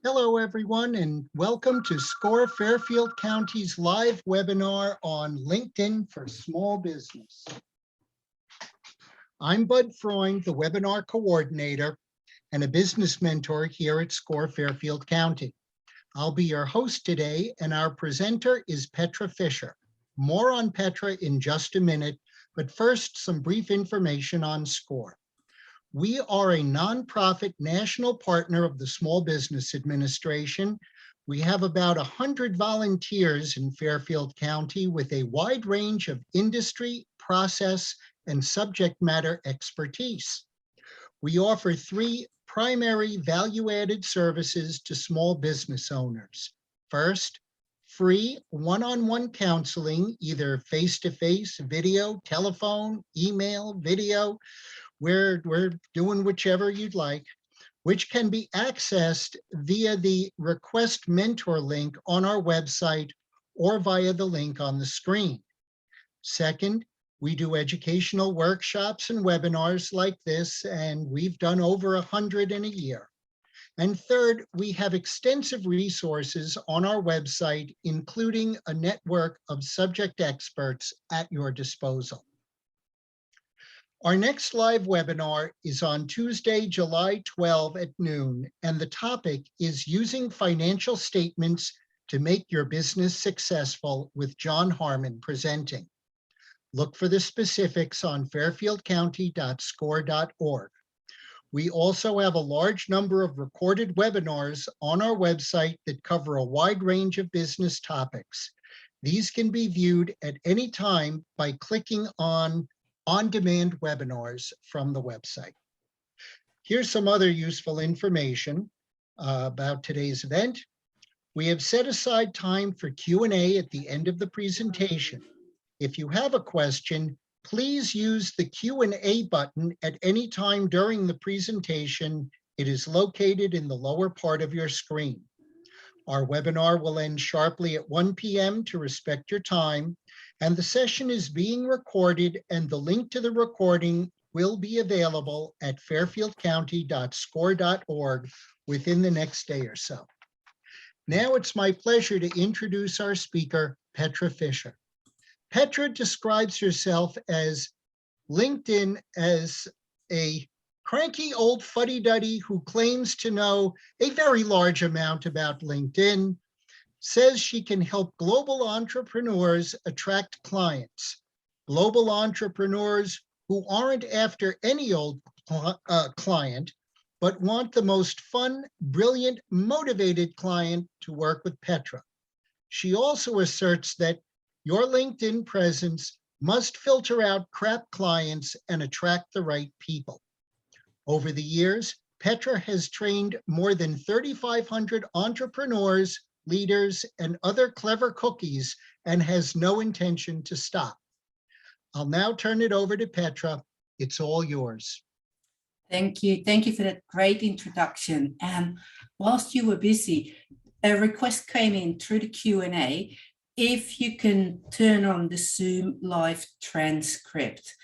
Hello, everyone, and welcome to SCORE Fairfield County's live webinar on LinkedIn for small business. I'm Bud Freund, the webinar coordinator and a business mentor here at SCORE Fairfield County. I'll be your host today, and our presenter is Petra Fisher. More on Petra in just a minute, but first, some brief information on SCORE. We are a nonprofit national partner of the Small Business Administration. We have about 100 volunteers in Fairfield County with a wide range of industry, process, and subject matter expertise. We offer three primary value-added services to small business owners. First, free one-on-one counseling, either face-to-face, video, telephone, email, video. We're doing whichever you'd like, which can be accessed via the Request Mentor link on our website or via the link on the screen. Second, we do educational workshops and webinars like this, and we've done over 100 in a year. And third, we have extensive resources on our website, including a network of subject experts at your disposal. Our next live webinar is on Tuesday, July 12 at noon, and the topic is using financial statements to make your business successful with John Harmon presenting. Look for the specifics on fairfieldcounty.score.org. We also have a large number of recorded webinars on our website that cover a wide range of business topics. These can be viewed at any time by clicking on-demand webinars from the website. Here's some other useful information about today's event. We have set aside time for Q&A at the end of the presentation. If you have a question, please use the Q&A button at any time during the presentation. It is located in the lower part of your screen. Our webinar will end sharply at 1 p.m. to respect your time, and the session is being recorded, and the link to the recording will be available at fairfieldcounty.score.org within the next day or so. Now it's my pleasure to introduce our speaker, Petra Fisher. Petra describes herself as LinkedIn as a cranky old fuddy-duddy who claims to know a very large amount about LinkedIn, says she can help global entrepreneurs attract clients. Global entrepreneurs who aren't after any old client, but want the most fun, brilliant, motivated client to work with Petra. She also asserts that your LinkedIn presence must filter out crap clients and attract the right people. Over the years, Petra has trained more than 3,500 entrepreneurs, leaders, and other clever cookies, and has no intention to stop. I'll now turn it over to Petra. It's all yours. Thank you. Thank you for that great introduction. And whilst you were busy, a request came in through the Q&A. If you can turn on the Zoom live transcript.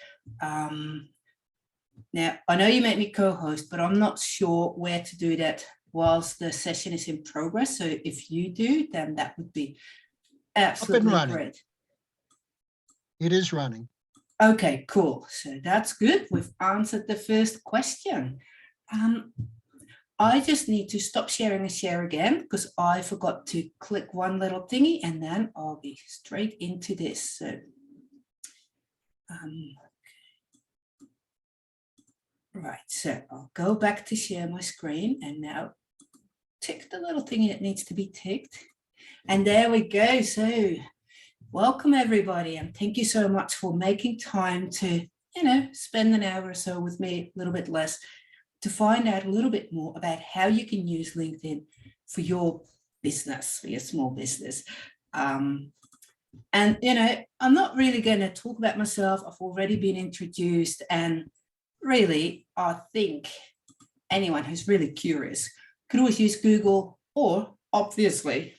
Now, I know you made me co-host, but I'm not sure where to do that whilst the session is in progress. So if you do, then that would be absolutely great. It is running. Okay, cool. So that's good. We've answered the first question. I just need to stop sharing and share again because I forgot to click one little thingy, and then I'll be straight into this. So, right, so I'll go back to share my screen and now tick the little thingy that needs to be ticked. And there we go. So welcome everybody, and thank you so much for making time to, spend an hour or so with me, a little bit less, to find out a little bit more about how you can use LinkedIn for your business, for your small business. And, I'm not really going to talk about myself. I've already been introduced, and really, I think anyone who's really curious could always use Google, or obviously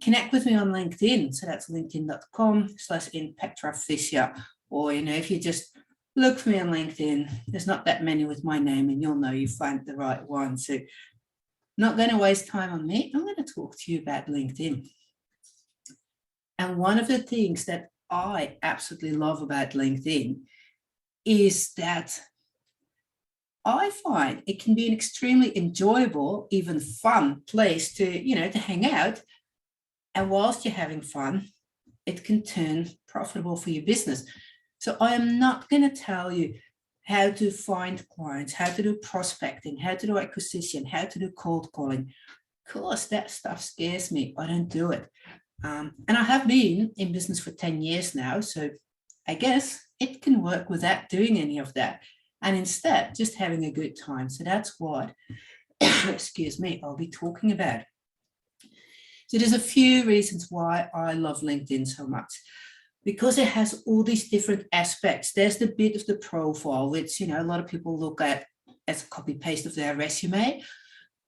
connect with me on LinkedIn. So that's linkedin.com/Petra, or, if you just look for me on LinkedIn, there's not that many with my name, and you'll know you find the right one. So not going to waste time on me. I'm going to talk to you about LinkedIn. And one of the things that I absolutely love about LinkedIn is that I find it can be an extremely enjoyable, even fun place to, to hang out. And whilst you're having fun, it can turn profitable for your business. So I am not going to tell you how to find clients, how to do prospecting, how to do acquisition, how to do cold calling. Of course, that stuff scares me. I don't do it. And I have been in business for 10 years now. So I guess it can work without doing any of that. And instead, just having a good time. So that's what, excuse me, I'll be talking about. So there's a few reasons why I love LinkedIn so much. Because it has all these different aspects. There's the bit of the profile, which, a lot of people look at as a copy paste of their resume.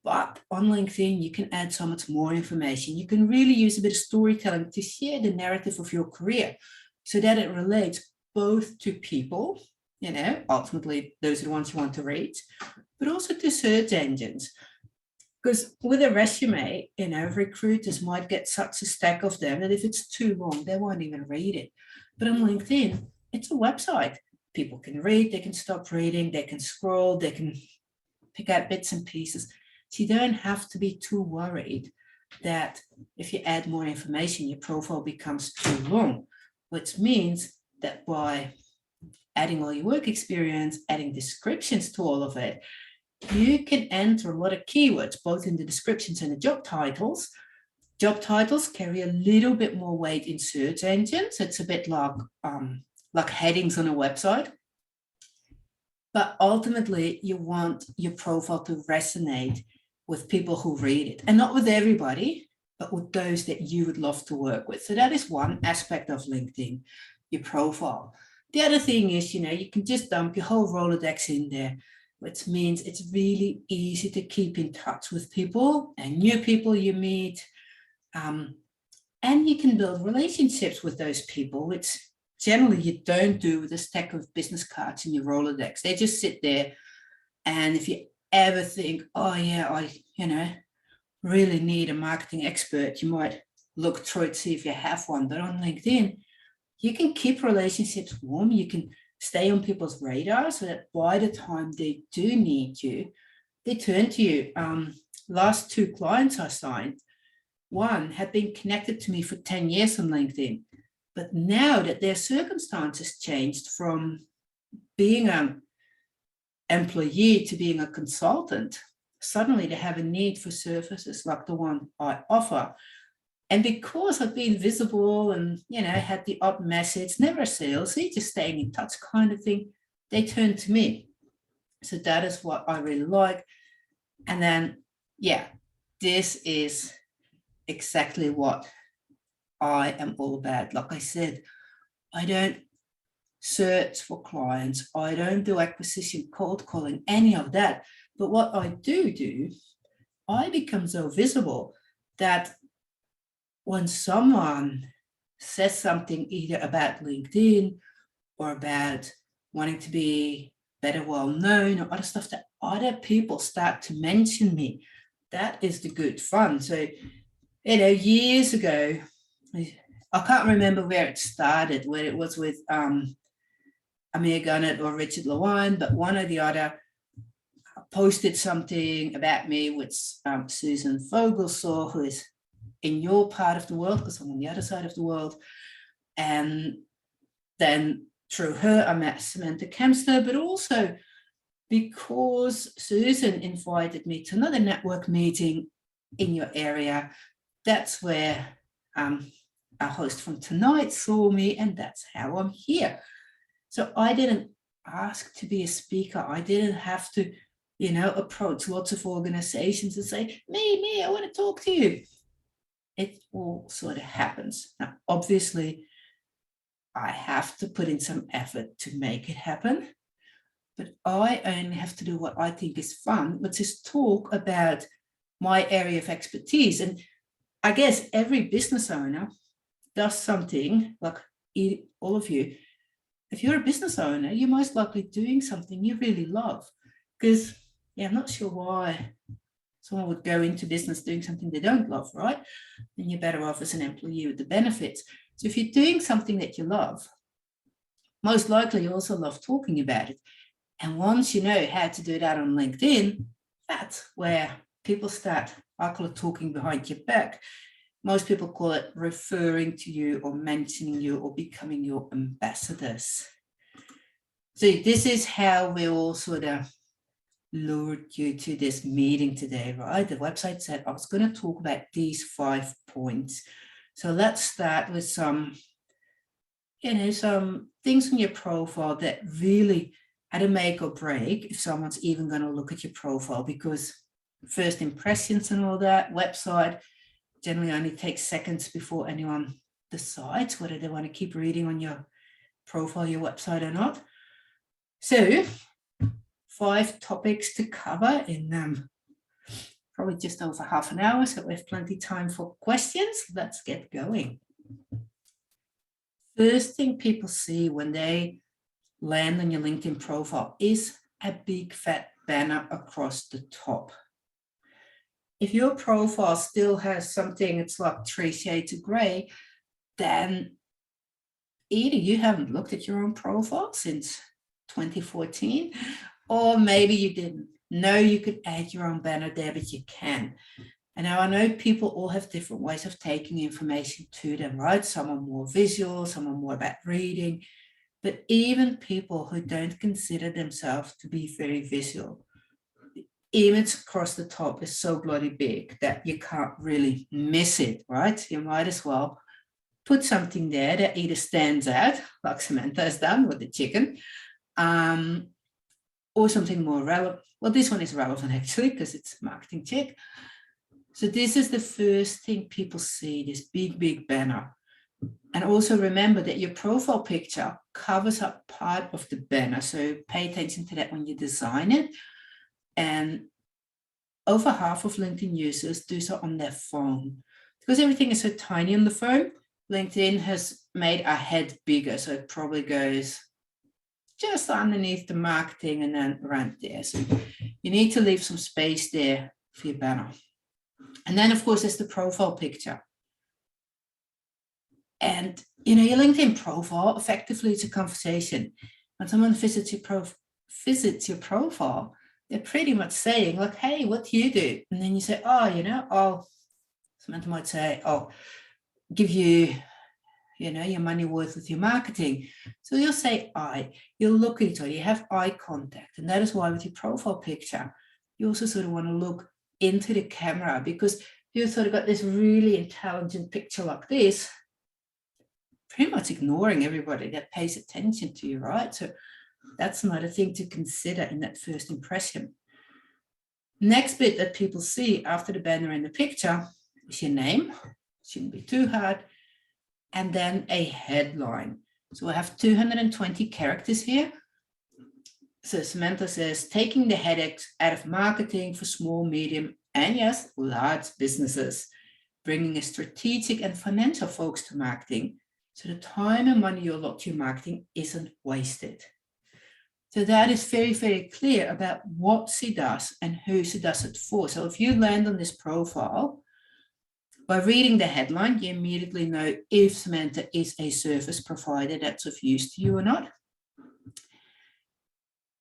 But on LinkedIn, you can add so much more information. You can really use a bit of storytelling to share the narrative of your career so that it relates both to people, ultimately those are the ones you want to read, but also to search engines. Because with a resume, recruiters might get such a stack of them that if it's too long, they won't even read it. But on LinkedIn, it's a website. People can read, they can stop reading, they can scroll, they can pick out bits and pieces. So you don't have to be too worried that if you add more information, your profile becomes too long, which means that by adding all your work experience, adding descriptions to all of it, you can enter a lot of keywords, both in the descriptions and the job titles. Job titles carry a little bit more weight in search engines. It's a bit like headings on a website. But ultimately, you want your profile to resonate with people who read it, and not with everybody, but with those that you would love to work with. So that is one aspect of LinkedIn, your profile. The other thing is, you can just dump your whole Rolodex in there, which means it's really easy to keep in touch with people and new people you meet. And you can build relationships with those people, which generally you don't do with a stack of business cards in your Rolodex. They just sit there. And if you ever think, oh yeah, I really need a marketing expert, you might look through it, see if you have one. But on LinkedIn, you can keep relationships warm. You can stay on people's radar so that by the time they do need you, they turn to you. Last 2 clients I signed, one had been connected to me for 10 years on LinkedIn. But now that their circumstances changed from being an employee to being a consultant, suddenly they have a need for services like the one I offer. And because I've been visible and, had the odd message, never salesy, just staying in touch kind of thing, they turn to me. So that is what I really like. And then, this is exactly what I am all about. Like I said, I don't search for clients. I don't do acquisition, cold calling, any of that. But what I do, I become so visible that when someone says something either about LinkedIn or about wanting to be better well known or other stuff, that other people start to mention me, that is the good fun. So, years ago, I can't remember where it started, whether it was with Amir Gunnett or Richard Lewine, but one or the other posted something about me, which Susan Vogel saw, who is in your part of the world, because I'm on the other side of the world. And then through her, I met Samantha Kempster, but also because Susan invited me to another network meeting in your area. That's where our host from tonight saw me, and that's how I'm here. So I didn't ask to be a speaker. I didn't have to, approach lots of organizations and say, me, I want to talk to you. It all sort of happens. Now, obviously, I have to put in some effort to make it happen, but I only have to do what I think is fun, which is talk about my area of expertise. And I guess every business owner does something, like all of you. If you're a business owner, you're most likely doing something you really love. Because, I'm not sure why someone would go into business doing something they don't love, right? Then you're better off as an employee with the benefits. So if you're doing something that you love, most likely you also love talking about it. And once you know how to do that on LinkedIn, that's where people start, I call it talking behind your back. Most people call it referring to you or mentioning you or becoming your ambassadors. So this is how we all sort of lured you to this meeting today, right? The website said I was going to talk about these 5 points. So let's start with some things on your profile that really had a make or break if someone's even going to look at your profile, because first impressions and all that, website generally only takes seconds before anyone decides whether they want to keep reading on your profile, your website or not. So 5 topics to cover in probably just over half an hour, so we have plenty of time for questions. Let's get going. First thing people see when they land on your LinkedIn profile is a big fat banner across the top. If your profile still has something, it's like 3 shades of gray, then either you haven't looked at your own profile since 2014, or maybe you didn't know you could add your own banner there, but you can. And now I know people all have different ways of taking information to them, right? Some are more visual, some are more about reading, but even people who don't consider themselves to be very visual, the image across the top is so bloody big that you can't really miss it, right? You might as well put something there that either stands out, like Samantha has done with the chicken, or something more relevant. Well, this one is relevant actually because it's a marketing chick. So this is the first thing people see, this big, big banner. And also remember that your profile picture covers up part of the banner. So pay attention to that when you design it. And over half of LinkedIn users do so on their phone. Because everything is so tiny on the phone, LinkedIn has made our head bigger. So it probably goes just underneath the marketing and then around there. So you need to leave some space there for your banner. And then, of course, there's the profile picture. And, your LinkedIn profile, effectively, it's a conversation. When someone visits your profile, they're pretty much saying, like, hey, what do you do? And then you say, Samantha might say, give you, your money worth with your marketing. So you'll say, you'll look at each other, you have eye contact. And that is why with your profile picture, you also sort of want to look into the camera, because you sort of got this really intelligent picture like this, pretty much ignoring everybody that pays attention to you, right? So that's another thing to consider in that first impression. Next bit that people see after the banner and the picture is your name, shouldn't be too hard, and then a headline. So I have 220 characters here. So Samantha says, taking the headaches out of marketing for small, medium, and yes, large businesses, bringing a strategic and financial focus to marketing, so the time and money you allot to your marketing isn't wasted. So that is very, very clear about what she does and who she does it for. So if you land on this profile, by reading the headline, you immediately know if Samantha is a service provider that's of use to you or not.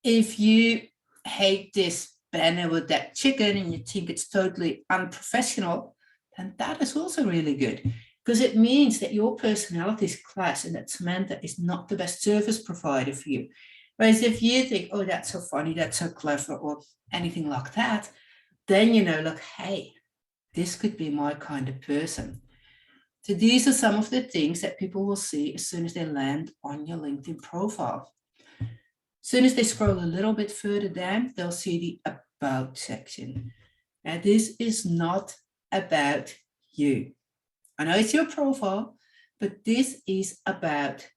If you hate this banner with that chicken and you think it's totally unprofessional, then that is also really good, because it means that your personality is class and that Samantha is not the best service provider for you. Whereas if you think, oh, that's so funny, that's so clever, or anything like that, then look, hey, this could be my kind of person. So these are some of the things that people will see as soon as they land on your LinkedIn profile. As soon as they scroll a little bit further down, they'll see the About section. Now, this is not about you. I know it's your profile, but this is about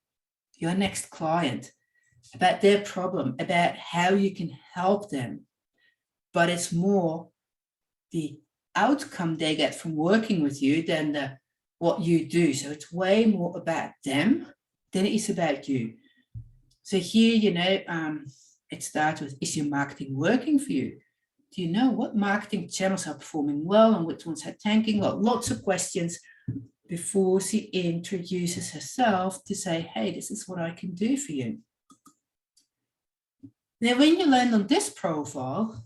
your next client, about their problem, about how you can help them. But it's more the outcome they get from working with you than what you do. So it's way more about them than it is about you. So here, it starts with, is your marketing working for you? Do you know what marketing channels are performing well and which ones are tanking? Well, lots of questions before she introduces herself to say, hey, this is what I can do for you. Now, when you land on this profile,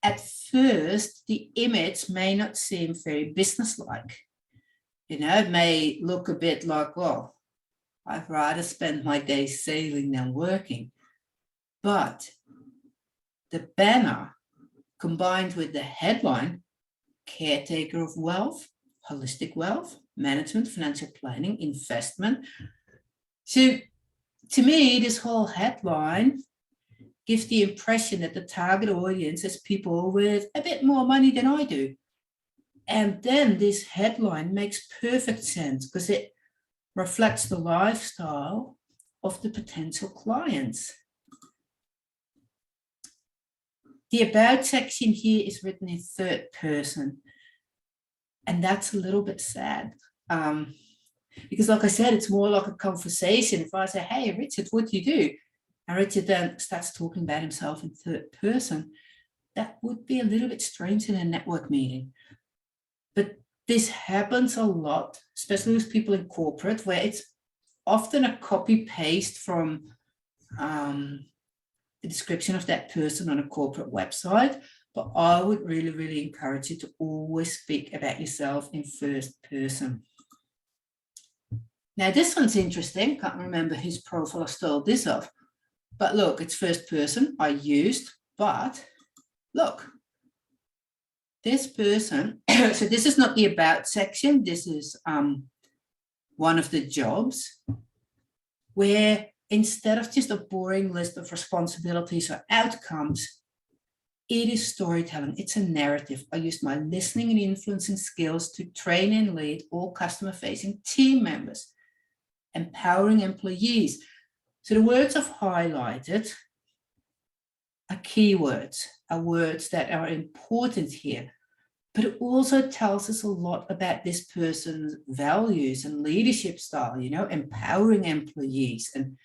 at first, the image may not seem very businesslike. You know, it may look a bit like, well, I'd rather spend my day sailing than working. But the banner combined with the headline, caretaker of wealth, holistic wealth, management, financial planning, investment. So to me, this whole headline gives the impression that the target audience is people with a bit more money than I do. And then this headline makes perfect sense because it reflects the lifestyle of the potential clients. The about section here is written in third person. And that's a little bit sad. Because like I said, it's more like a conversation. If I say, hey, Richard, what do you do? And Richard then starts talking about himself in third person, that would be a little bit strange in a network meeting. But this happens a lot, especially with people in corporate, where it's often a copy paste from the description of that person on a corporate website. But I would really, really encourage you to always speak about yourself in first person. Now, this one's interesting. Can't remember whose profile I stole this off. But look, it's first person I used, but look, this person, so this is not the about section. This is one of the jobs where instead of just a boring list of responsibilities or outcomes, it is storytelling. It's a narrative. I used my listening and influencing skills to train and lead all customer-facing team members, empowering employees. So the words I've highlighted are keywords, are words that are important here. But it also tells us a lot about this person's values and leadership style, you know, empowering employees and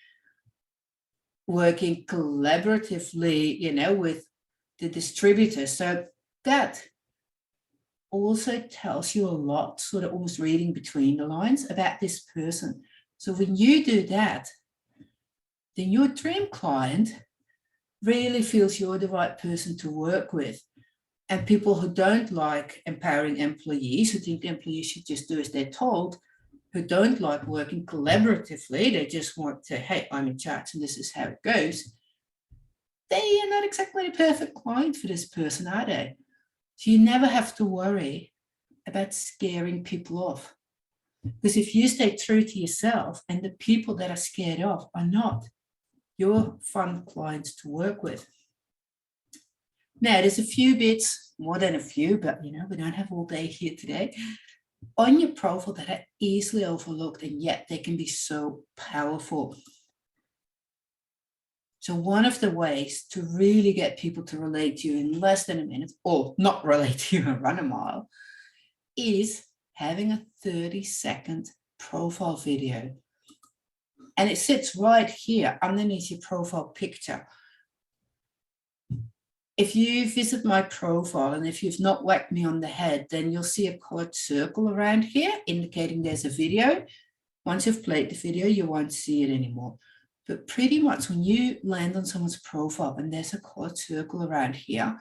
working collaboratively, you know, with the distributor. So that also tells you a lot, sort of almost reading between the lines about this person. So when you do that, then your dream client really feels you're the right person to work with. And people who don't like empowering employees, who think employees should just do as they're told, who don't like working collaboratively, they just want to, hey, I'm in charge and this is how it goes. They are not exactly the perfect client for this person, are they? So you never have to worry about scaring people off. Because if you stay true to yourself and the people that are scared off are not your fun clients to work with. Now, there's a few bits, more than a few, but you know, we don't have all day here today, on your profile that are easily overlooked and yet they can be so powerful. So one of the ways to really get people to relate to you in less than a minute, or not relate to you and run a mile, is having a 30-second profile video. And it sits right here underneath your profile picture. If you visit my profile and if you've not whacked me on the head, then you'll see a colored circle around here indicating there's a video. Once you've played the video, you won't see it anymore. But pretty much when you land on someone's profile and there's a colored circle around here,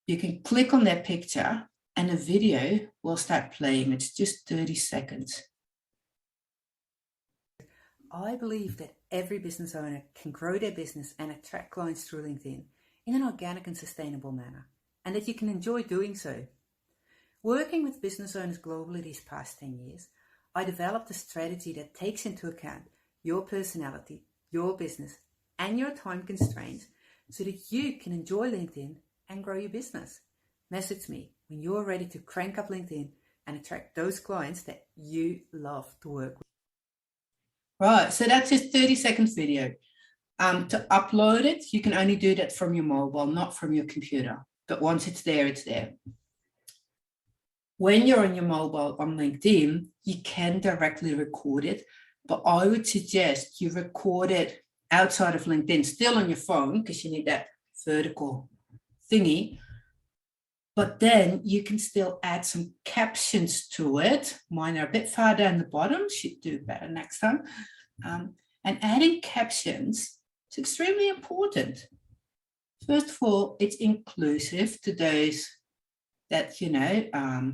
you can click on their picture and a video will start playing. It's just 30 seconds. I believe that every business owner can grow their business and attract clients through LinkedIn in an organic and sustainable manner, and that you can enjoy doing so. Working with business owners globally these past 10 years, I developed a strategy that takes into account your personality, your business, and your time constraints so that you can enjoy LinkedIn and grow your business. Message me when you're ready to crank up LinkedIn and attract those clients that you love to work with. Right, so that's just 30 seconds video. To upload it, you can only do that from your mobile, not from your computer. But once it's there, it's there. When you're on your mobile on LinkedIn, you can directly record it, but I would suggest you record it outside of LinkedIn, still on your phone, because you need that vertical thingy. But then you can still add some captions to it. Mine are a bit far down the bottom, should do better next time. And adding captions is extremely important. First of all, it's inclusive to those that, you know,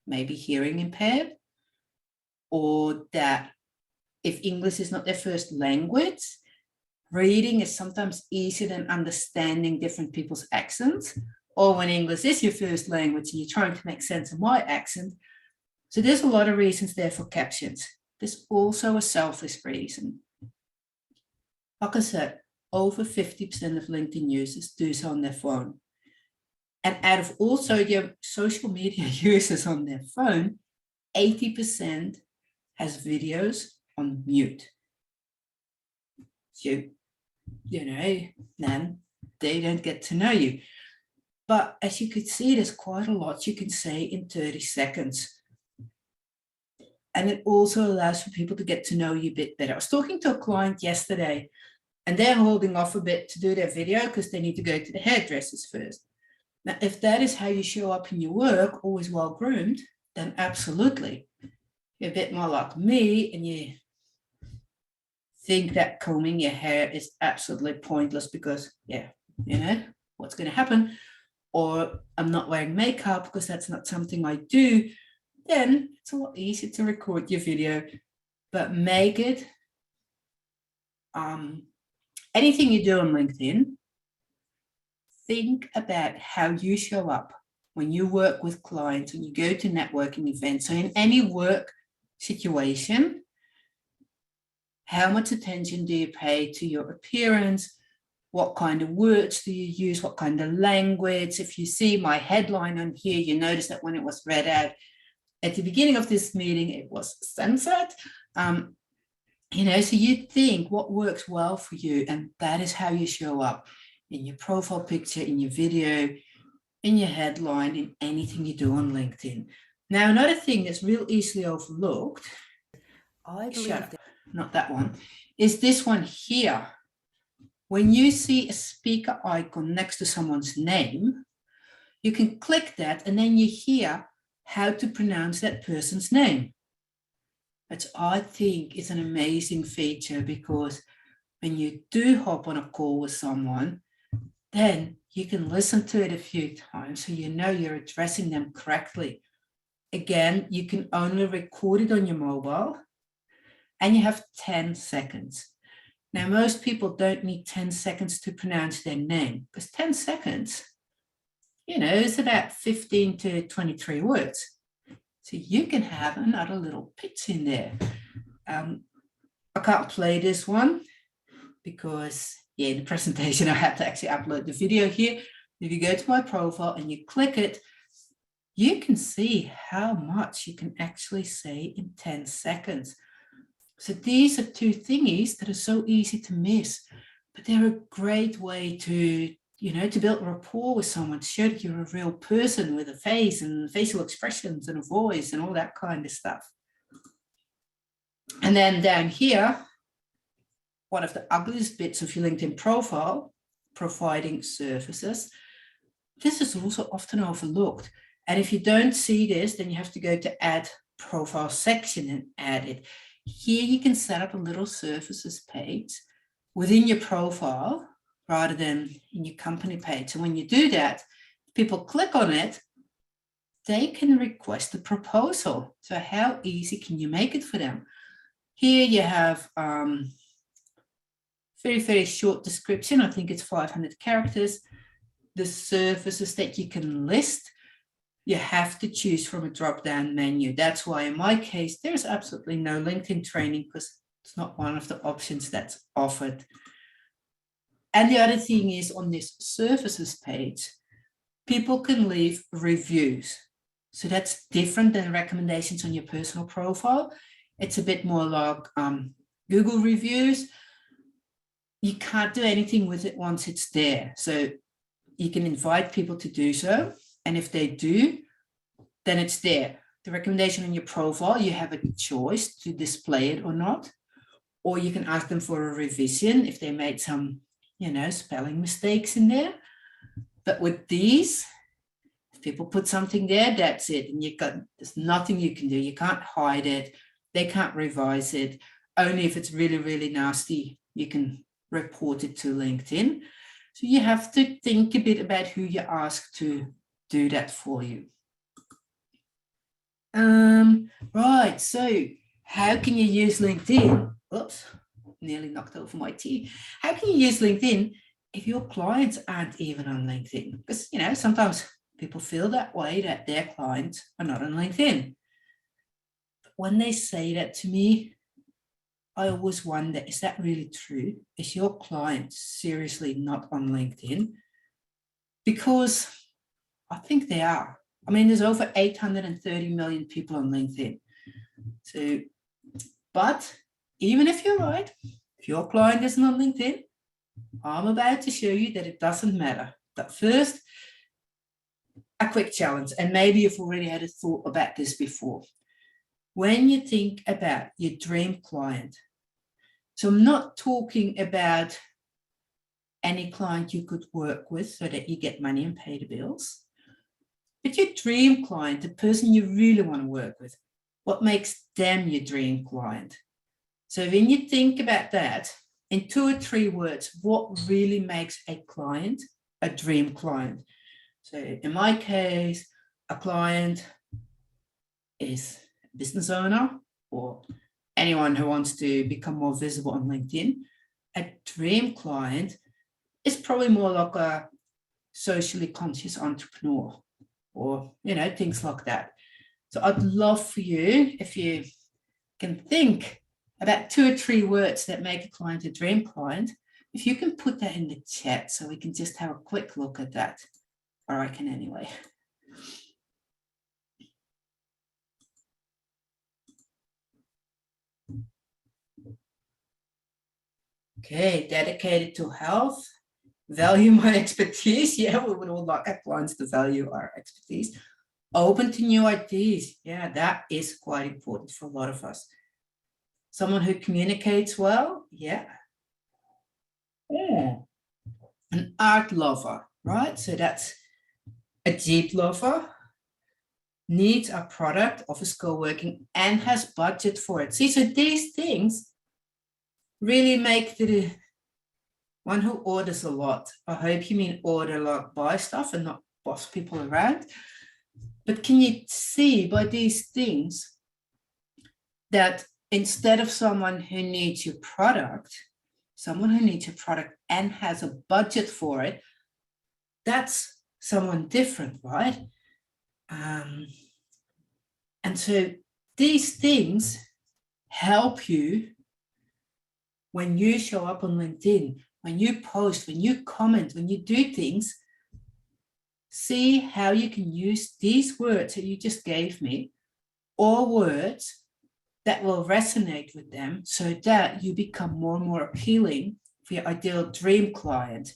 maybe hearing impaired, or that if English is not their first language, reading is sometimes easier than understanding different people's accents, or when English is your first language and you're trying to make sense of my accent. So there's a lot of reasons there for captions. There's also a selfish reason. Like I said, over 50% of LinkedIn users do so on their phone. And out of also your social media users on their phone, 80% has videos on mute. So, you know, then they don't get to know you. But as you could see, there's quite a lot you can say in 30 seconds. And it also allows for people to get to know you a bit better. I was talking to a client yesterday, and they're holding off a bit to do their video because they need to go to the hairdressers first. Now, if that is how you show up in your work, always well groomed, then absolutely. You're a bit more like me and you think that combing your hair is absolutely pointless because, yeah, you know, what's going to happen? Or I'm not wearing makeup because that's not something I do, then it's a lot easier to record your video, but make it anything you do on LinkedIn, think about how you show up when you work with clients, when you go to networking events. So in any work situation, how much attention do you pay to your appearance? What kind of words do you use? What kind of language? If you see my headline on here, you notice that when it was read out at the beginning of this meeting, it was censored. You know, so you think what works well for you, and that is how you show up in your profile picture, in your video, in your headline, in anything you do on LinkedIn. Now, another thing that's real easily overlooked, I believe that not that one, is this one here. When you see a speaker icon next to someone's name, you can click that and then you hear how to pronounce that person's name. Which I think is an amazing feature, because when you do hop on a call with someone, then you can listen to it a few times so you know you're addressing them correctly. Again, you can only record it on your mobile and you have 10 seconds. Now, most people don't need 10 seconds to pronounce their name, because 10 seconds, you know, is about 15 to 23 words. So you can have another little pitch in there. I can't play this one because, yeah, in the presentation, I had to actually upload the video here. If you go to my profile and you click it, you can see how much you can actually say in 10 seconds. So these are two thingies that are so easy to miss, but they're a great way to, you know, to build rapport with someone, to show that you're a real person with a face and facial expressions and a voice and all that kind of stuff. And then down here, one of the ugliest bits of your LinkedIn profile, providing services. This is also often overlooked. And if you don't see this, then you have to go to add profile section and add it. Here you can set up a little services page within your profile rather than in your company page. So when you do that, people click on it, they can request a proposal. So how easy can you make it for them? Here you have very, very short description. I think it's 500 characters. The services that you can list, you have to choose from a drop-down menu. That's why in my case, there's absolutely no LinkedIn training, because it's not one of the options that's offered. And the other thing is, on this services page, people can leave reviews. So that's different than recommendations on your personal profile. It's a bit more like Google reviews. You can't do anything with it once it's there. So you can invite people to do so. And if they do, then it's there. The recommendation on your profile, you have a choice to display it or not. Or you can ask them for a revision if they made some, you know, spelling mistakes in there. But with these, if people put something there, that's it. And there's nothing you can do. You can't hide it. They can't revise it. Only if it's really, really nasty, you can report it to LinkedIn. So you have to think a bit about who you ask to do that for you. Right, so how can you use LinkedIn? Oops, nearly knocked over my tea. How can you use LinkedIn if your clients aren't even on LinkedIn? Because, you know, sometimes people feel that way, that their clients are not on LinkedIn. But when they say that to me, I always wonder, is that really true? Is your client seriously not on LinkedIn? Because I think they are. I mean, there's over 830 million people on LinkedIn. So, but even if you're right, if your client isn't on LinkedIn, I'm about to show you that it doesn't matter. But first, a quick challenge, and maybe you've already had a thought about this before. When you think about your dream client, so I'm not talking about any client you could work with so that you get money and pay the bills, but your dream client, the person you really want to work with, what makes them your dream client? So when you think about that, in 2 or 3 words, what really makes a client a dream client? So in my case, a client is a business owner or anyone who wants to become more visible on LinkedIn. A dream client is probably more like a socially conscious entrepreneur or, you know, things like that. So I'd love for you, if you can think about 2 or 3 words that make a client a dream client, if you can put that in the chat so we can just have a quick look at that. I reckon anyway. Okay, dedicated to health, value my expertise. Yeah, we would all like our clients to value our expertise. Open to new ideas. Yeah, that is quite important for a lot of us. Someone who communicates well. Yeah. Yeah. An art lover, right? So that's a Jeep lover, needs a product, office co-working, and has budget for it. See, so these things really make the one who orders a lot. I hope you mean order like buy stuff and not boss people around. But can you see by these things that instead of someone who needs your product, someone who needs your product and has a budget for it, that's someone different, right? And so these things help you when you show up on LinkedIn, when you post, when you comment, when you do things. See how you can use these words that you just gave me, or words that will resonate with them, so that you become more and more appealing for your ideal dream client.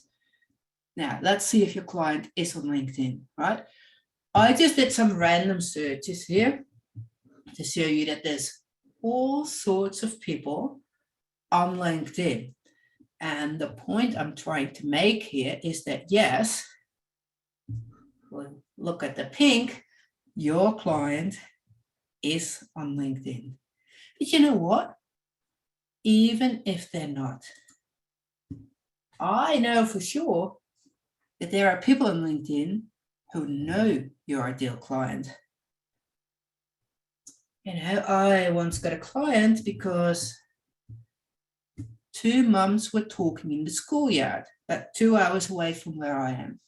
Now, let's see if your client is on LinkedIn, right? I just did some random searches here to show you that there's all sorts of people on LinkedIn. And the point I'm trying to make here is that, yes, well, look at the pink, your client is on LinkedIn. But you know what? Even if they're not, I know for sure that there are people on LinkedIn who know your ideal client. You know, I once got a client because 2 mums were talking in the schoolyard, about 2 hours away from where I am.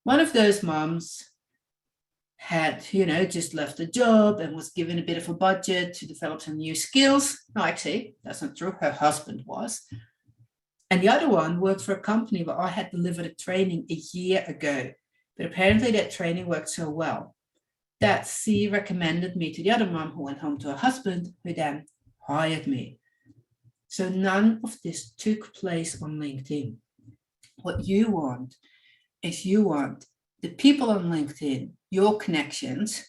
One of those mums had, you know, just left a job and was given a bit of a budget to develop some new skills. No, actually, that's not true. Her husband was. And the other one worked for a company where I had delivered a training a year ago. But apparently that training worked so well that she recommended me to the other mom, who went home to her husband, who then hired me. So none of this took place on LinkedIn. What you want is you want the people on LinkedIn, your connections,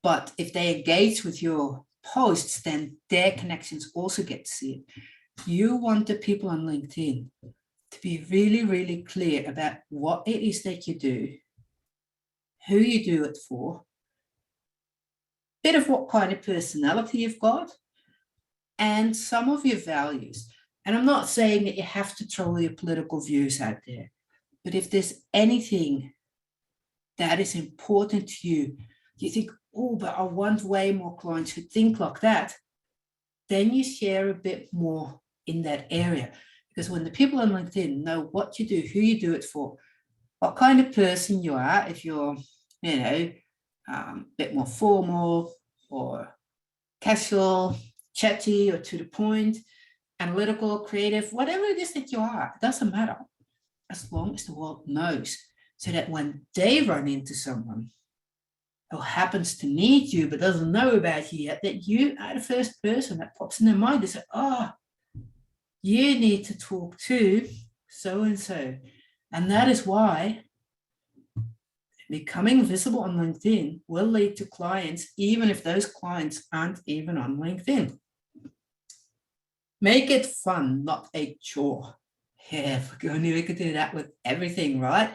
but if they engage with your posts, then their connections also get to see it. You want the people on LinkedIn to be really, really clear about what it is that you do, who you do it for, bit of what kind of personality you've got, and some of your values. And I'm not saying that you have to throw your political views out there, but if there's anything that is important to you, you think, oh, but I want way more clients who think like that, then you share a bit more in that area. Because when the people on LinkedIn know what you do, who you do it for, what kind of person you are, if you're, a bit more formal or casual, chatty or to the point, analytical, creative, whatever it is that you are, it doesn't matter, as long as the world knows, so that when they run into someone who happens to need you but doesn't know about you yet, that you are the first person that pops in their mind. They say, oh, you need to talk to so-and-so. And that is why becoming visible on LinkedIn will lead to clients, even if those clients aren't even on LinkedIn. Make it fun, not a chore. Yeah, if only we could do that with everything, right?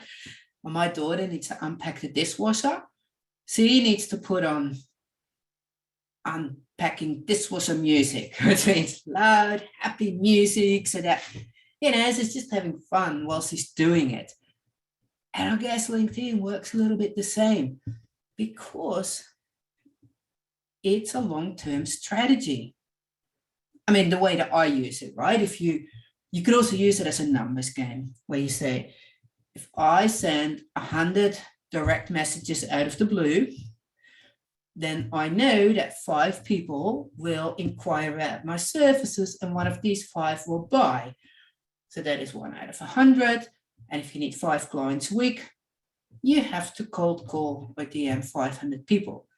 When my daughter needs to unpack the dishwasher, she needs to put on unpacking dishwasher music, which means loud, happy music, so that, she's just having fun while she's doing it. And I guess LinkedIn works a little bit the same, because it's a long-term strategy. I mean, the way that I use it, right? If you could also use it as a numbers game, where you say, if I send 100 direct messages out of the blue, then I know that 5 people will inquire about my services, and one of these 5 will buy. So that is 1 out of 100. And if you need 5 clients a week, you have to cold call or DM 500 people.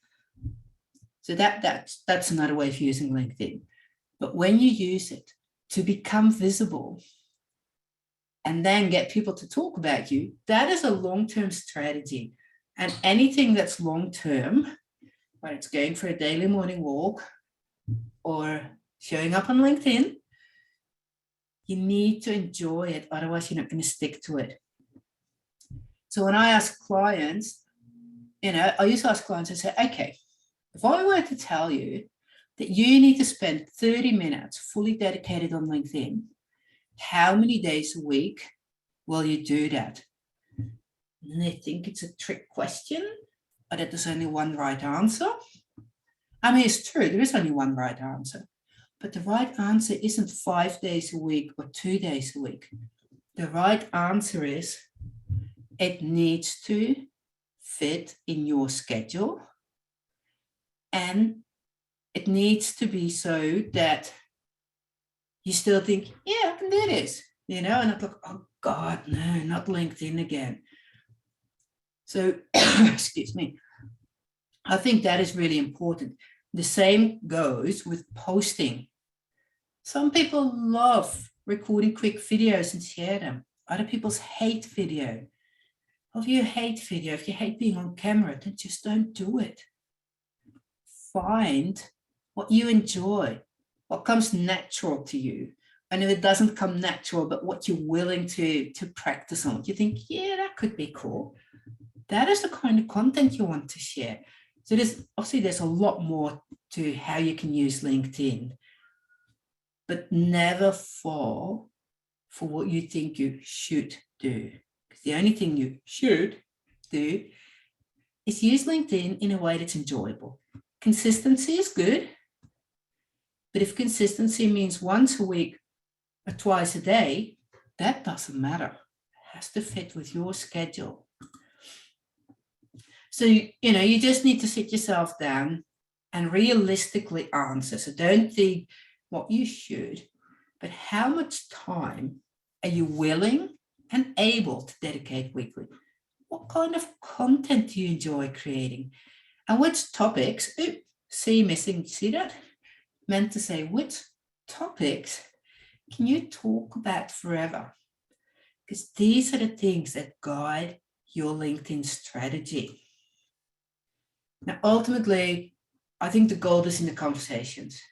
So that's another way of using LinkedIn. But when you use it to become visible and then get people to talk about you, that is a long-term strategy. And anything that's long-term, whether it's going for a daily morning walk or showing up on LinkedIn, you need to enjoy it. Otherwise, you're not going to stick to it. So when I ask clients, I used to ask clients, I say, okay, if I were to tell you that you need to spend 30 minutes fully dedicated on LinkedIn, how many days a week will you do that? And they think it's a trick question, or that there's only one right answer. I mean, it's true, there is only one right answer. But the right answer isn't 5 days a week or 2 days a week. The right answer is, it needs to fit in your schedule, and it needs to be so that you still think, yeah, I can do this, and not like, oh God, no, not LinkedIn again. So, excuse me, I think that is really important. The same goes with posting. Some people love recording quick videos and share them. Other people hate video. If you hate video, if you hate being on camera, then just don't do it. Find what you enjoy, what comes natural to you. And if it doesn't come natural, but what you're willing to practice on, you think, yeah, that could be cool. That is the kind of content you want to share. So there's a lot more to how you can use LinkedIn, but never fall for what you think you should do. Because the only thing you should do is use LinkedIn in a way that's enjoyable. Consistency is good, but if consistency means once a week or twice a day, that doesn't matter. It has to fit with your schedule. So, you just need to sit yourself down and realistically answer. So don't think what you should, but how much time are you willing and able to dedicate weekly? What kind of content do you enjoy creating? And which topics, see that? Meant to say, which topics can you talk about forever? Because these are the things that guide your LinkedIn strategy. Now, ultimately, I think the gold is in the conversations.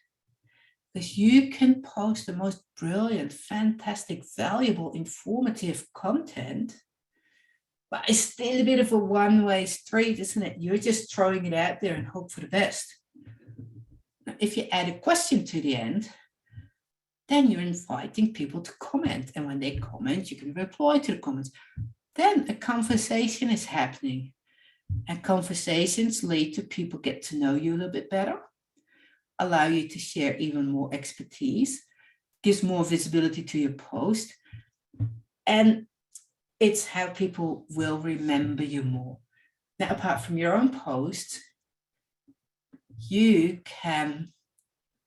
because you can post the most brilliant, fantastic, valuable, informative content, but it's still a bit of a one-way street, isn't it? You're just throwing it out there and hope for the best. If you add a question to the end, then you're inviting people to comment. And when they comment, you can reply to the comments. Then a conversation is happening. And conversations lead to people get to know you a little bit better, allow you to share even more expertise, gives more visibility to your post. And it's how people will remember you more. Now, apart from your own posts, you can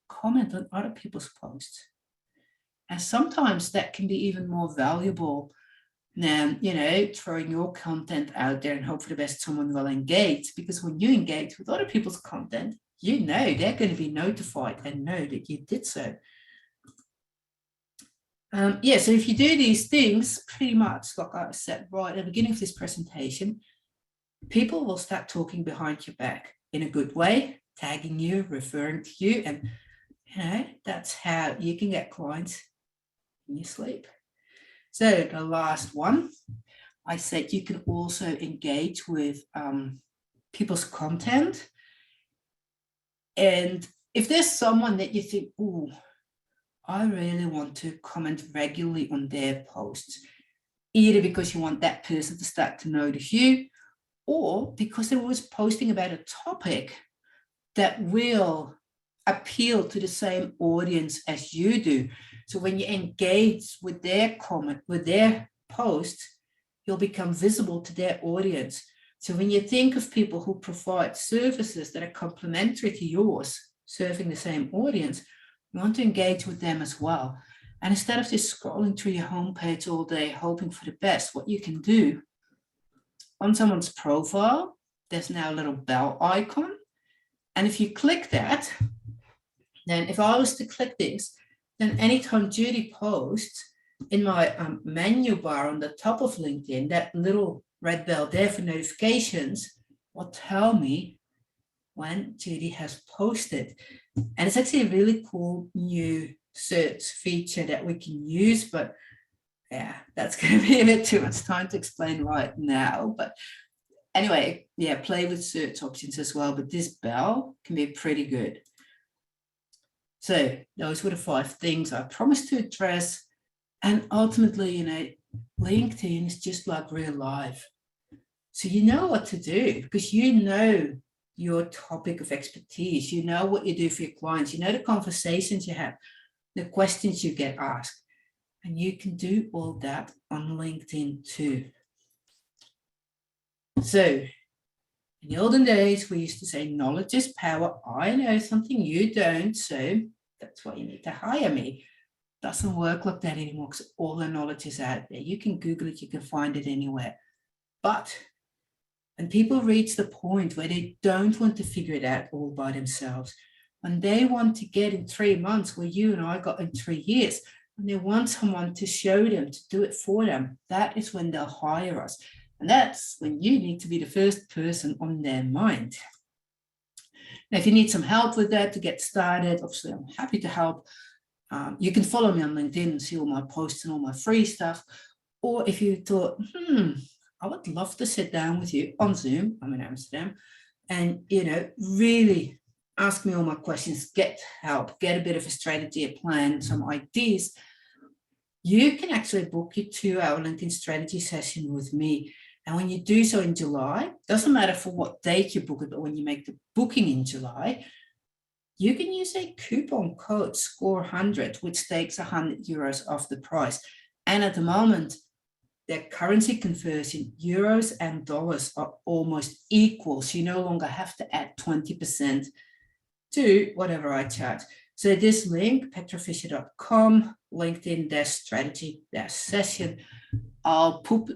comment on other people's posts. And sometimes that can be even more valuable than, throwing your content out there and hope for the best someone will engage. Because when you engage with other people's content, they're going to be notified and know that you did so. So if you do these things, pretty much like I said right at the beginning of this presentation, people will start talking behind your back in a good way, tagging you, referring to you, and that's how you can get clients in your sleep. So the last one, I said you can also engage with people's content. And if there's someone that you think, oh, I really want to comment regularly on their posts, either because you want that person to start to notice you, or because they're always posting about a topic that will appeal to the same audience as you do. So when you engage with their comment, with their post, you'll become visible to their audience. So when you think of people who provide services that are complementary to yours, serving the same audience, you want to engage with them as well. And instead of just scrolling through your homepage all day, hoping for the best, what you can do, on someone's profile, there's now a little bell icon. And if you click that, then if I was to click this, then anytime Judy posts, in my menu bar on the top of LinkedIn, that little red bell there for notifications will tell me when Judy has posted. And it's actually a really cool new search feature that we can use, but yeah, that's going to be a bit too much time to explain right now. But anyway, play with search options as well, but this bell can be pretty good. So those were the 5 things I promised to address. And ultimately, LinkedIn is just like real life. So you know what to do because you know your topic of expertise. You know what you do for your clients. You know the conversations you have, the questions you get asked. And you can do all that on LinkedIn too. So in the olden days, we used to say knowledge is power. I know something you don't, so that's why you need to hire me. Doesn't work like that anymore because all the knowledge is out there. You can Google it, you can find it anywhere. But when people reach the point where they don't want to figure it out all by themselves, when they want to get in 3 months where you and I got in 3 years, and they want someone to show them, to do it for them, that is when they'll hire us. And that's when you need to be the first person on their mind. Now, if you need some help with that to get started, obviously I'm happy to help. You can follow me on LinkedIn and see all my posts and all my free stuff. Or if you thought, I would love to sit down with you on Zoom, I'm in Amsterdam, and, really ask me all my questions, get help, get a bit of a strategy, a plan, some ideas, you can actually book your 2-hour LinkedIn strategy session with me. And when you do so in July, doesn't matter for what date you book it, but when you make the booking in July, you can use a coupon code SCORE100, which takes €100 off the price. And at the moment, their currency conversion, euros and dollars, are almost equal. So you no longer have to add 20% to whatever I charge. So this link, petrafisher.com, LinkedIn-strategy-session, I'll put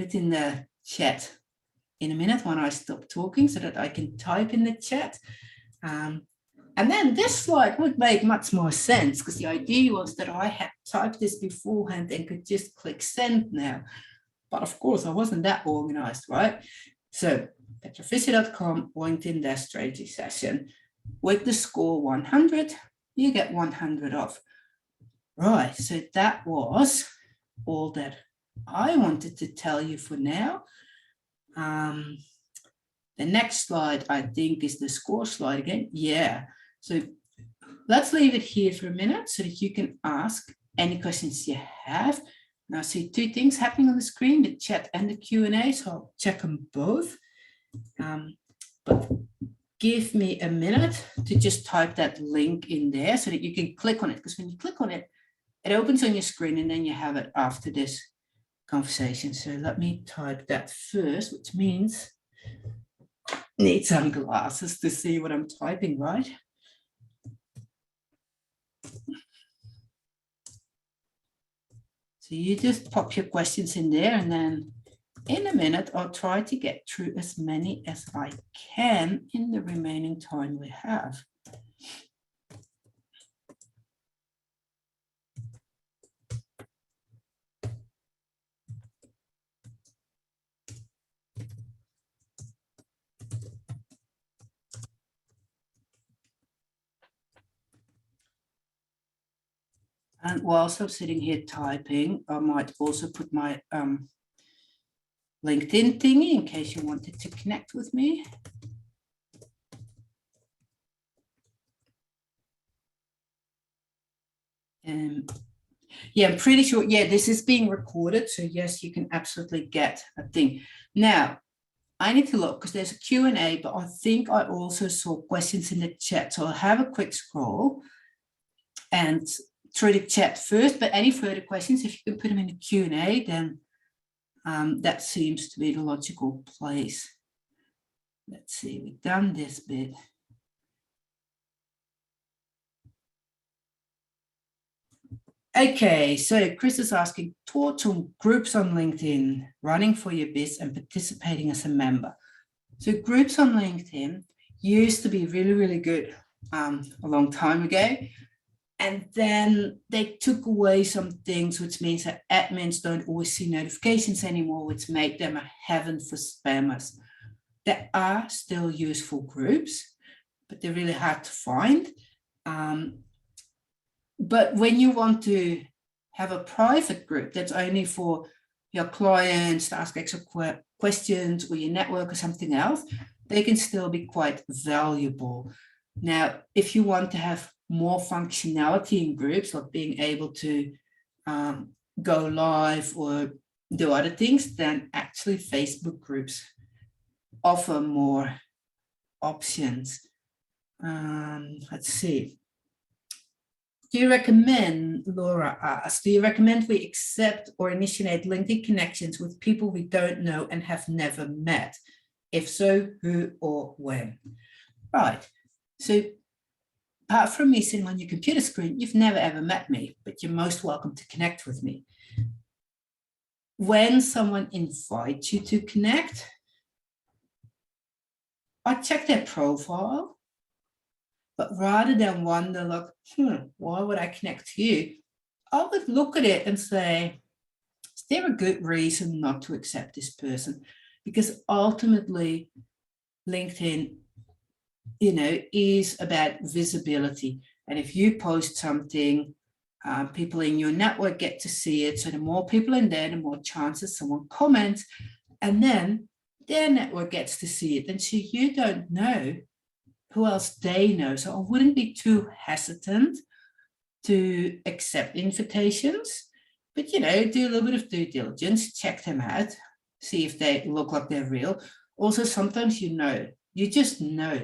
it in the chat in a minute when I stop talking so that I can type in the chat. And then this slide would make much more sense because the idea was that I had typed this beforehand and could just click send now. But of course, I wasn't that organized, right? So petrafisher.com, LinkedIn-strategy session with the score 100. you get 100 off. Right, so that was all that I wanted to tell you for now. The next slide, I think, is the score slide again. Yeah, so let's leave it here for a minute so that you can ask any questions you have. Now I see two things happening on the screen, the chat and the Q&A, so I'll check them both. But give me a minute to just type that link in there so that you can click on it, because when you click on it, it opens on your screen and then you have it after this conversation. So let me type that first, which means I need some glasses to see what I'm typing, right? So you just pop your questions in there, and then in a minute, I'll try to get through as many as I can in the remaining time we have. And whilst I'm sitting here typing, I might also put my LinkedIn thingy in case you wanted to connect with me. Yeah, I'm pretty sure, yeah, this is being recorded. So yes, you can absolutely get a thing. Now, I need to look because there's a Q&A, but I think I also saw questions in the chat. So I'll have a quick scroll and through the chat first, but any further questions, if you can put them in the Q&A, then that seems to be the logical place. Let's see, we've done this bit. Okay, so Chris is asking, thoughts on groups on LinkedIn, running for your biz and participating as a member. So groups on LinkedIn used to be really, really good a long time ago. And then they took away some things, which means that admins don't always see notifications anymore, which made them a heaven for spammers. There are still useful groups, but they're really hard to find. But when you want to have a private group that's only for your clients to ask extra questions or your network or something else, they can still be quite valuable. Now, if you want to have more functionality in groups, like being able to go live or do other things, then actually Facebook groups offer more options. Let's see. Do you recommend, Laura asked, do you recommend we accept or initiate LinkedIn connections with people we don't know and have never met? If so, who or when? Right. So apart from me sitting on your computer screen, you've never ever met me, but you're most welcome to connect with me. When someone invites you to connect, I check their profile, but rather than wonder like, why would I connect to you? I would look at it and say, is there a good reason not to accept this person? Because ultimately, LinkedIn, is about visibility. And if you post something, people in your network get to see it. So the more people in there, the more chances someone comments, and then their network gets to see it. And so you don't know who else they know. So I wouldn't be too hesitant to accept invitations, but, do a little bit of due diligence, check them out, see if they look like they're real. Also, sometimes you just know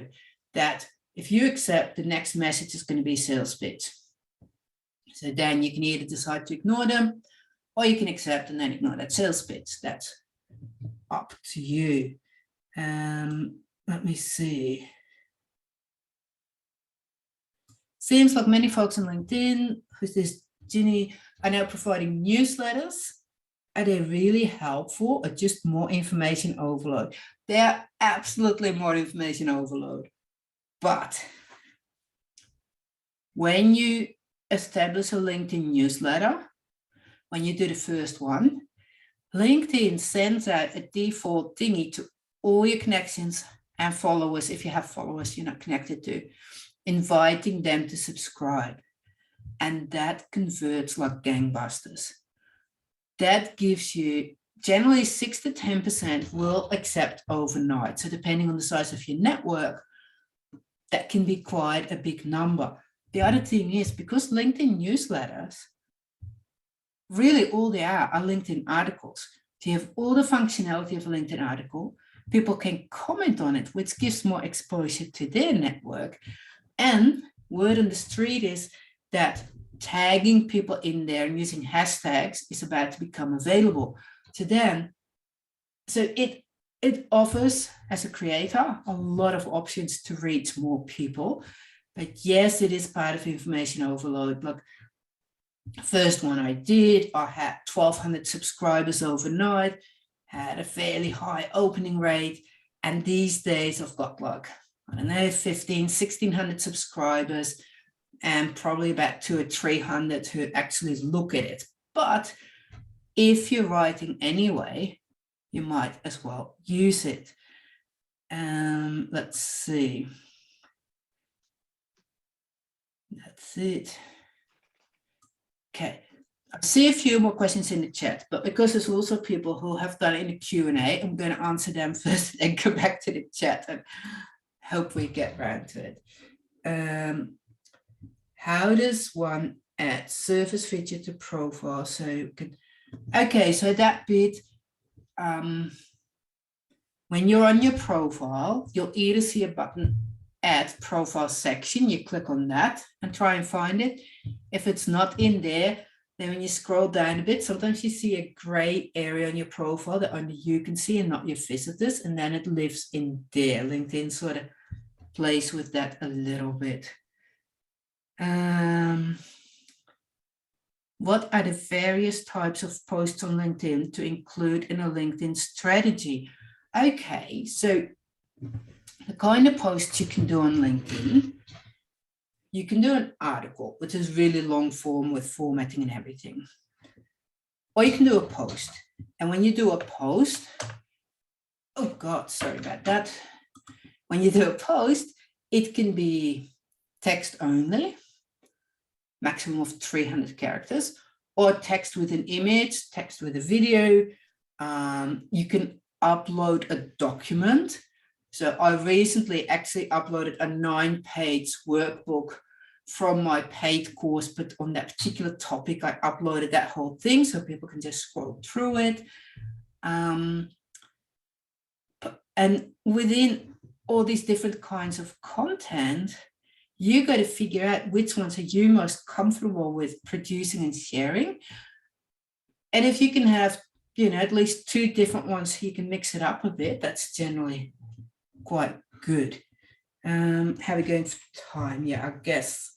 that if you accept, the next message is going to be sales pitch. So then you can either decide to ignore them, or you can accept and then ignore that sales pitch. That's up to you. Let me see. Seems like many folks on LinkedIn, who's this Ginny, are now providing newsletters. Are they really helpful or just more information overload? They're absolutely more information overload. But when you establish a LinkedIn newsletter, when you do the first one, LinkedIn sends out a default thingy to all your connections and followers, if you have followers you're not connected to. inviting them to subscribe. And that converts like gangbusters. That gives you generally 6 to 10% will accept overnight. So depending on the size of your network, that can be quite a big number. The other thing is, because LinkedIn newsletters, really all they are LinkedIn articles. They have all the functionality of a LinkedIn article. People can comment on it, which gives more exposure to their network. And word on the street is that tagging people in there and using hashtags is about to become available to them. So it offers, as a creator, a lot of options to reach more people. But yes, it is part of information overload. Like, first one I did, I had 1,200 subscribers overnight, had a fairly high opening rate. And these days I've got like, I don't know, 1,600 subscribers and probably about 200 or 300 who actually look at it. But if you're writing anyway, you might as well use it. Let's see. That's it. Okay. I see a few more questions in the chat, but because there's also people who have done it in the Q&A, I'm going to answer them first and go back to the chat and hope we get around to it. How does one add service feature to profile? So okay, so that bit, when you're on your profile, you'll either see a button add profile section. You click on that and try and find it. If it's not in there, then when you scroll down a bit, sometimes you see a gray area on your profile that only you can see and not your visitors, and then it lives in there. LinkedIn sort of plays with that a little bit. What are the various types of posts on LinkedIn to include in a LinkedIn strategy? Okay, so the kind of posts you can do on LinkedIn, you can do an article, which is really long form with formatting and everything. Or you can do a post. And when you do a post, oh God, sorry about that. When you do a post, it can be text only, maximum of 300 characters, or text with an image, text with a video. You can upload a document. So I recently actually uploaded a 9-page workbook from my paid course, but on that particular topic, I uploaded that whole thing so people can just scroll through it. And within all these different kinds of content, you got to figure out which ones are you most comfortable with producing and sharing. And if you can have, at least 2 different ones, you can mix it up a bit. That's generally quite good. How are we going for time? Yeah, I guess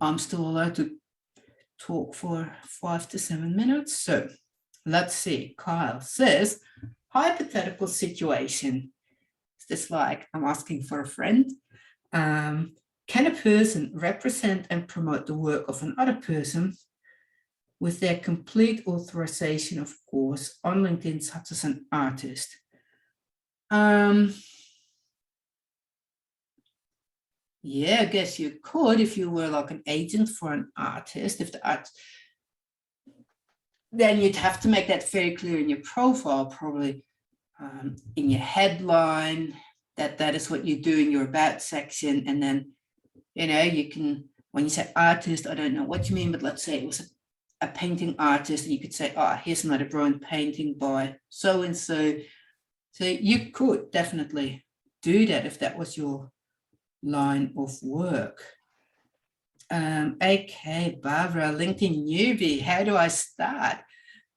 I'm still allowed to talk for 5 to 7 minutes. So let's see. Kyle says, hypothetical situation. Is this like I'm asking for a friend? Can a person represent and promote the work of another person with their complete authorization, of course, on LinkedIn, such as an artist? Yeah, I guess you could if you were like an agent for an artist. If the art, then you'd have to make that very clear in your profile, probably in your headline, that is what you do in your about section. And then, you can, when you say artist, I don't know what you mean, but let's say it was a painting artist, and you could say, here's another bronze painting by so-and-so. So you could definitely do that if that was your line of work. Okay, Barbara, LinkedIn newbie, how do I start?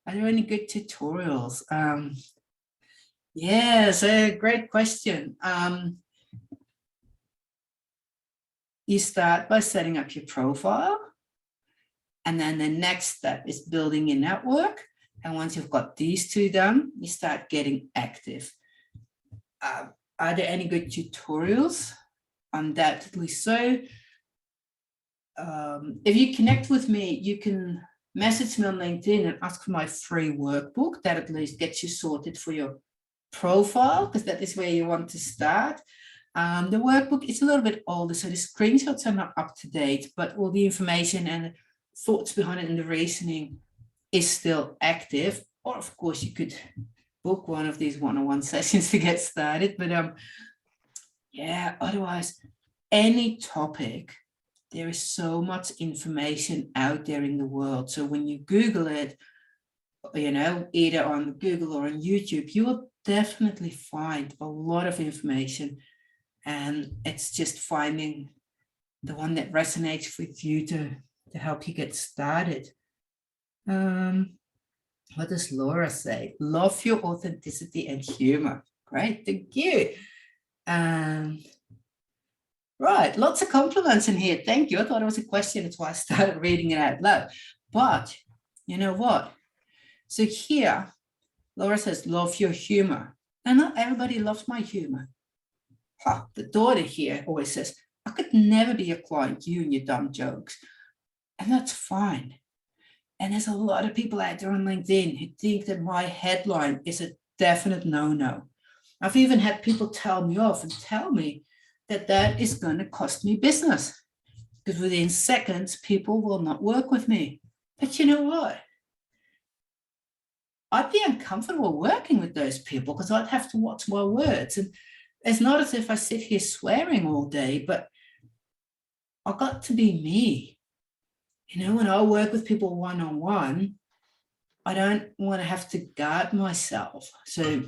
Are there any good tutorials? Yeah, so great question. You start by setting up your profile, and then the next step is building your network. And once you've got these 2 done, you start getting active. Are there any good tutorials? Undoubtedly so. If you connect with me, you can message me on LinkedIn and ask for my free workbook. That at least gets you sorted for your profile, because that is where you want to start. The workbook is a little bit older, so the screenshots are not up to date, but all the information and the thoughts behind it and the reasoning is still active. Or of course you could book one of these one-on-one sessions to get started. But yeah, otherwise, any topic, there is so much information out there in the world. So when you Google it, you know, either on Google or on YouTube, you will definitely find a lot of information. And it's just finding the one that resonates with you to help you get started. What does Laura say? Love your authenticity and humor. Great, thank you. Right, lots of compliments in here. Thank you. I thought it was a question. That's why I started reading it out loud. But you know what? So here, Laura says, love your humor. And not everybody loves my humor. The daughter here always says, I could never be a client, you and your dumb jokes. And that's fine. And there's a lot of people out there on LinkedIn who think that my headline is a definite no-no. I've even had people tell me off and tell me that that is going to cost me business, because within seconds, people will not work with me. But you know what? I'd be uncomfortable working with those people because I'd have to watch my words. And it's not as if I sit here swearing all day, but I got to be me. You know, when I work with people one-on-one, I don't want to have to guard myself. So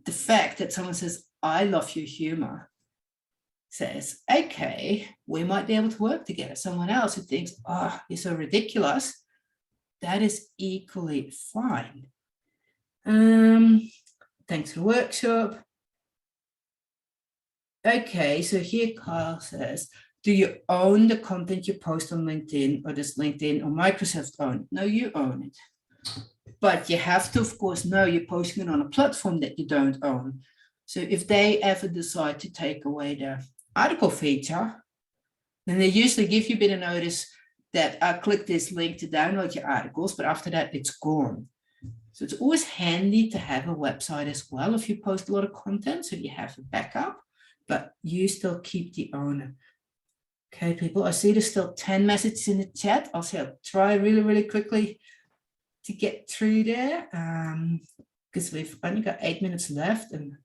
the fact that someone says, I love your humor, says, okay, we might be able to work together. Someone else who thinks, oh, you're so ridiculous, that is equally fine. Thanks for the workshop. Okay, so here Kyle says, do you own the content you post on LinkedIn, or does LinkedIn or Microsoft own? No, you own it. But you have to, of course, know you're posting it on a platform that you don't own. So if they ever decide to take away the article feature, then they usually give you a bit of notice that click this link to download your articles, but after that, it's gone. So it's always handy to have a website as well if you post a lot of content, so you have a backup, but you still keep the owner. Okay, people, I see there's still 10 messages in the chat. I'll try really, really quickly to get through there, because we've only got 8 minutes left and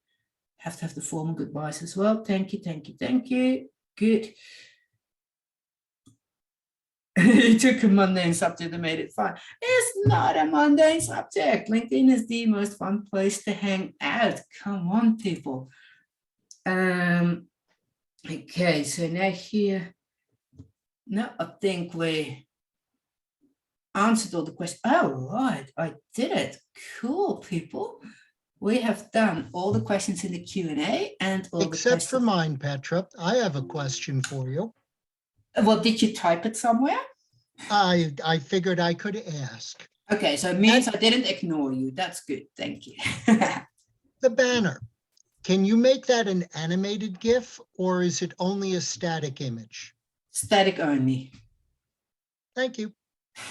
have to have the formal goodbyes as well. Thank you, thank you, thank you. Good. You took a mundane subject and made it fun. It's not a mundane subject. LinkedIn is the most fun place to hang out. Come on, people. Okay, so now here, no, I think we answered all the questions. Oh, right, I did it. Cool, people. We have done all the questions in the Q&A and all Except for mine, Petra. I have a question for you. Well, did you type it somewhere? I figured I could ask. Okay, so it means I didn't ignore you. That's good. Thank you. The banner. Can you make that an animated GIF, or is it only a static image? Static only. Thank you.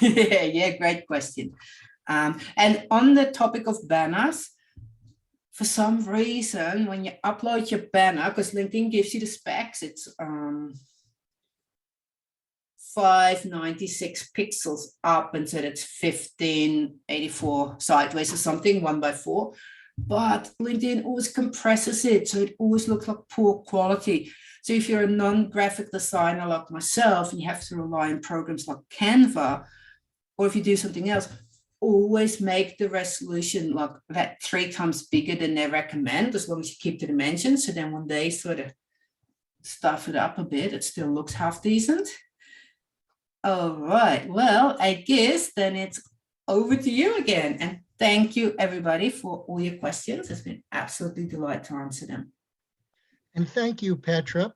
Yeah, great question. And on the topic of banners, for some reason, when you upload your banner, because LinkedIn gives you the specs, it's 596 pixels up, and so that's 1584 sideways or something, 1:4. But LinkedIn always compresses it, so it always looks like poor quality. So if you're a non-graphic designer like myself, and you have to rely on programs like Canva, or if you do something else, always make the resolution like that 3 times bigger than they recommend, as long as you keep the dimensions. So then when they sort of stuff it up a bit, it still looks half decent. All right, well, I guess then it's over to you again. And thank you, everybody, for all your questions. It's been absolutely a delight to answer them. And thank you, Petra.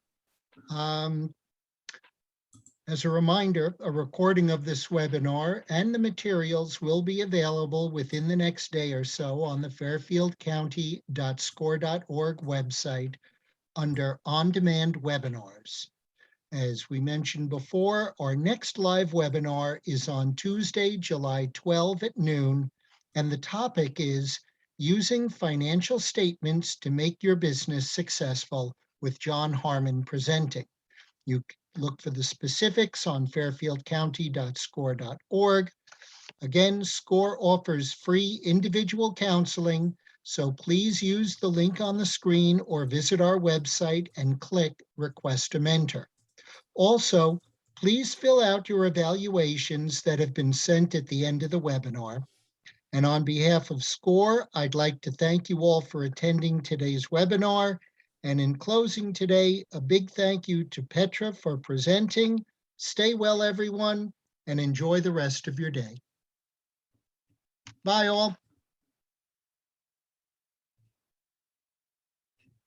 As a reminder, a recording of this webinar and the materials will be available within the next day or so on the fairfieldcounty.score.org website under On-Demand Webinars. As we mentioned before, our next live webinar is on Tuesday, July 12 at noon, and the topic is Using Financial Statements to Make Your Business Successful with John Harmon presenting. You look for the specifics on fairfieldcounty.score.org. Again, SCORE offers free individual counseling, so please use the link on the screen or visit our website and click Request a Mentor. Also, please fill out your evaluations that have been sent at the end of the webinar. And on behalf of SCORE, I'd like to thank you all for attending today's webinar. And in closing today, a big thank you to Petra for presenting. Stay well, everyone, and enjoy the rest of your day. Bye all.